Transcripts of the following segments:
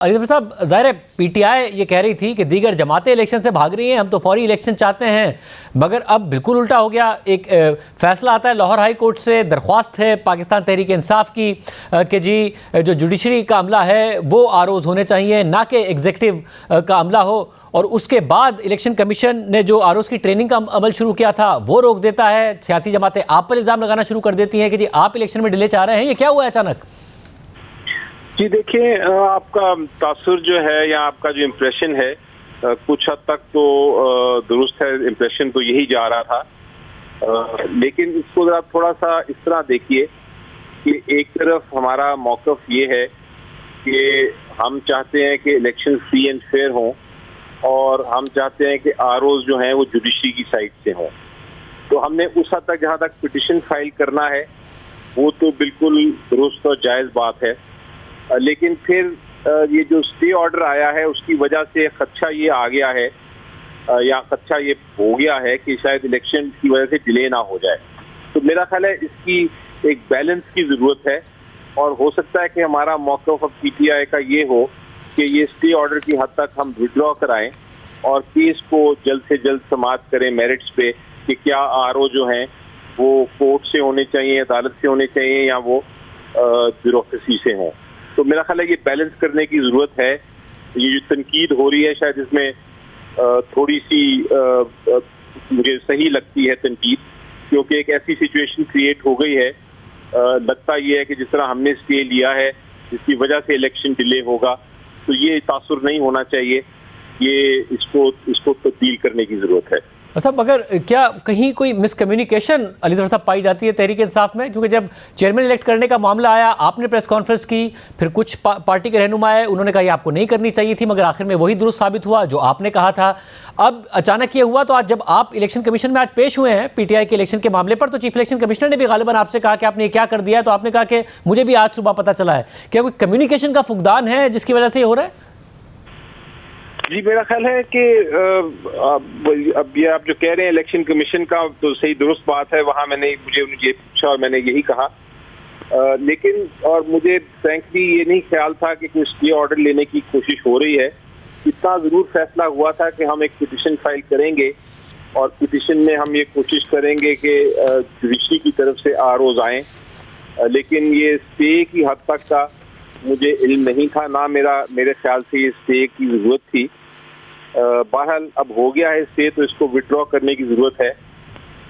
अली साहब, ज़ाहिर है पीटीआई ये कह रही थी कि दीगर जमातें इलेक्शन से भाग रही हैं, हम तो फौरी इलेक्शन चाहते हैं, मगर अब बिल्कुल उल्टा हो गया। एक फैसला आता है लाहौर हाई कोर्ट से, दरख्वास्त है पाकिस्तान तहरीक इंसाफ की कि जी जो जुडिशरी का अमला है वो आरोज़ होने चाहिए, ना कि एग्जीक्यूटिव का अमला हो। और उसके बाद इलेक्शन कमीशन ने जो आरोज़ की ट्रेनिंग का अमल शुरू किया था वो रोक देता है। सियासी जमातें आप पर इल्ज़ाम लगाना शुरू कर देती हैं कि जी आप इलेक्शन में डिले चाह रहे हैं। ये क्या हुआ है अचानक? जी देखिए, आपका तासुर जो है या आपका जो इम्प्रेशन है कुछ हद तक तो दुरुस्त है। इम्प्रेशन तो यही जा रहा था, लेकिन इसको जरा थोड़ा सा इस तरह देखिए कि एक तरफ हमारा मौक़िफ़ ये है कि हम चाहते हैं कि इलेक्शन फ्री एंड फेयर हों और हम चाहते हैं कि आरओज़ जो हैं वो जुडिशरी की साइड से हों। तो हमने उस हद तक जहाँ तक पिटिशन फाइल करना है वो तो बिल्कुल दुरुस्त और जायज़ बात है, लेकिन फिर ये जो स्टे ऑर्डर आया है उसकी वजह से खदशा ये आ गया है या खदशा ये हो गया है कि शायद इलेक्शन की वजह से डिले ना हो जाए। तो मेरा ख्याल है इसकी एक बैलेंस की ज़रूरत है और हो सकता है कि हमारा मौक़िफ़ अब पीटीआई का ये हो कि ये स्टे ऑर्डर की हद तक हम विड्रॉ कराएं और केस को जल्द से जल्द समाप्त करें मेरिट्स पे कि क्या आरओ जो हैं वो कोर्ट से होने चाहिए, अदालत से होने चाहिए या वो ब्यूरोक्रेसी से हों। तो मेरा ख्याल है ये बैलेंस करने की ज़रूरत है। ये जो तनकीद हो रही है शायद इसमें थोड़ी सी मुझे सही लगती है तनकीद, क्योंकि एक ऐसी सिचुएशन क्रिएट हो गई है। लगता ये है कि जिस तरह हमने स्टे लिया है जिसकी वजह से इलेक्शन डिले होगा, तो ये तासुर नहीं होना चाहिए। ये इसको तब्दील करने की ज़रूरत है। अच्छा, मगर क्या कहीं कोई मिसकम्युनिकेशन अली ज़फ़र साहब पाई जाती है तहरीक इंसाफ में? क्योंकि जब चेयरमैन इलेक्ट करने का मामला आया आपने प्रेस कॉन्फ्रेंस की, फिर कुछ पार्टी के रहनुमा आए, उन्होंने कहा ये आपको नहीं करनी चाहिए थी, मगर आखिर में वही दुरुस्त साबित हुआ जो आपने कहा था। अब अचानक ये हुआ, तो आज जब आप इलेक्शन कमीशन में आज पेश हुए हैं पीटीआई के इलेक्शन के मामले पर, तो चीफ इलेक्शन कमिश्नर ने भी गालिबन आपसे कहा कि आपने ये क्या कर दिया है, तो आपने कहा कि मुझे भी आज सुबह पता चला है। क्या कोई कम्युनिकेशन का फुकदान है जिसकी वजह से ये हो रहा है? जी मेरा ख्याल है कि अब ये आप जो कह रहे हैं इलेक्शन कमीशन का, तो सही दुरुस्त बात है। वहाँ मुझे ये पूछा और मैंने यही कहा, लेकिन और मुझे फ्रैंकली ये नहीं ख्याल था कि कुछ ये ऑर्डर लेने की कोशिश हो रही है। इतना ज़रूर फैसला हुआ था कि हम एक पिटिशन फाइल करेंगे और पिटिशन में हम ये कोशिश करेंगे कि जुडिशरी की तरफ से आरओज़ आएँ, लेकिन ये स्टे की हद तक का मुझे इल्म नहीं था, ना मेरे ख्याल से ये स्टे की ज़रूरत थी। बहरहाल अब हो गया है स्टे, तो इसको विड्रॉ करने की ज़रूरत है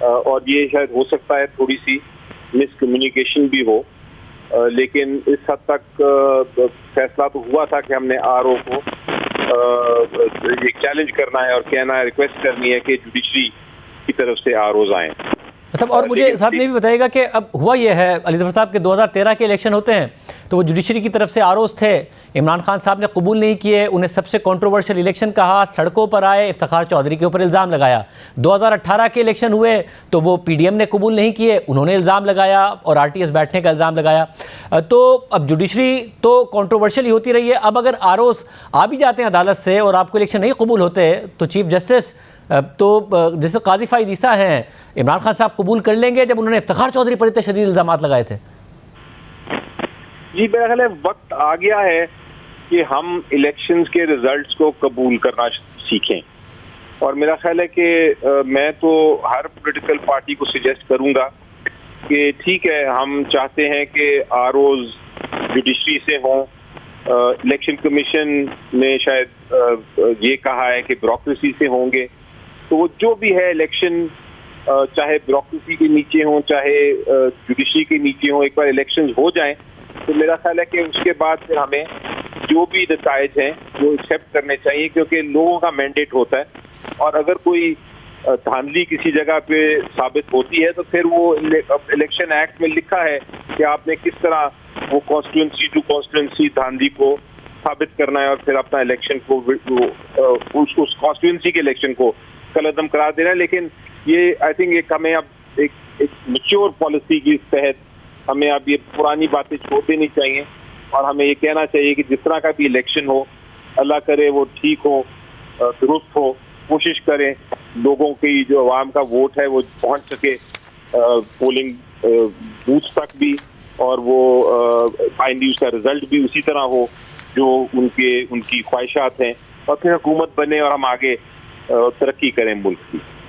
और ये शायद हो सकता है थोड़ी सी मिसकम्युनिकेशन भी हो, लेकिन इस हद तक फैसला तो हुआ था कि हमने आरओ को ये चैलेंज करना है और कहना है, रिक्वेस्ट करनी है कि जुडिशरी की तरफ से आरओज़ आएँ। अच्छा, और मुझे साथ में भी बताइएगा कि अब हुआ ये है अली ज़फ़र साहब के 2013 के इलेक्शन होते हैं, तो वो जुडिशरी की तरफ से आरोज़ थे, इमरान खान साहब ने कबूल नहीं किए, उन्हें सबसे कंट्रोवर्शियल इलेक्शन कहा, सड़कों पर आए, इफ्तिखार चौधरी के ऊपर इल्ज़ाम लगाया। 2018 के इलेक्शन हुए तो वो पीडीएम ने कबूल नहीं किए, उन्होंने इल्ज़ाम लगाया और आरटीएस बैठने का इल्ज़ाम लगाया। तो अब जुडिशरी तो कंट्रोवर्शियल ही होती रही है। अब अगर आरोज़ आ भी जाते हैं अदालत से और आपको इलेक्शन नहीं कबूल होते, तो चीफ जस्टिस तो जैसे काजी फ़ाइज़ ईसा हैं, इमरान खान साहब कबूल कर लेंगे जब उन्होंने इफ्तिखार चौधरी पर इतने शदीद इल्ज़ाम लगाए थे? जी मेरा ख्याल है वक्त आ गया है कि हम इलेक्शंस के रिजल्ट्स को कबूल करना सीखें, और मेरा ख्याल है कि मैं तो हर पॉलिटिकल पार्टी को सजेस्ट करूंगा कि ठीक है, हम चाहते हैं कि आरओज़ जुडिशरी से हों। इलेक्शन कमीशन ने शायद ये कहा है कि ब्यूरोक्रेसी से होंगे, तो वो जो भी है इलेक्शन चाहे ब्यूरोक्रेसी के नीचे हो चाहे जुडिशरी के नीचे हो, एक बार इलेक्शन हो जाएं तो मेरा ख्याल है कि उसके बाद फिर हमें जो भी नताइज हैं वो एक्सेप्ट करने चाहिए, क्योंकि लोगों का मैंडेट होता है। और अगर कोई धांधली किसी जगह पे साबित होती है तो फिर वो इलेक्शन एक्ट में लिखा है कि आपने किस तरह वो कॉन्स्टिट्यूंसी टू कॉन्स्टिट्यूंसी धांधली को साबित करना है और फिर अपना इलेक्शन को उस कॉन्स्टिट्यूंसी के इलेक्शन को कलअदम करार देना है। लेकिन ये आई थिंक एक हमें अब एक मैच्योर पॉलिसी की तहत हमें अब ये पुरानी बातें छोड़ देनी चाहिए और हमें ये कहना चाहिए कि जिस तरह का भी इलेक्शन हो, अल्लाह करे वो ठीक हो, दुरुस्त हो, कोशिश करें लोगों की जो आवाम का वोट है वो पहुंच सके पोलिंग बूथ तक भी, और वो फाइनली उसका रिजल्ट भी उसी तरह हो जो उनकी ख्वाहिशात हैं, और फिर हुकूमत बने और हम आगे तरक्की करें मुल्क की।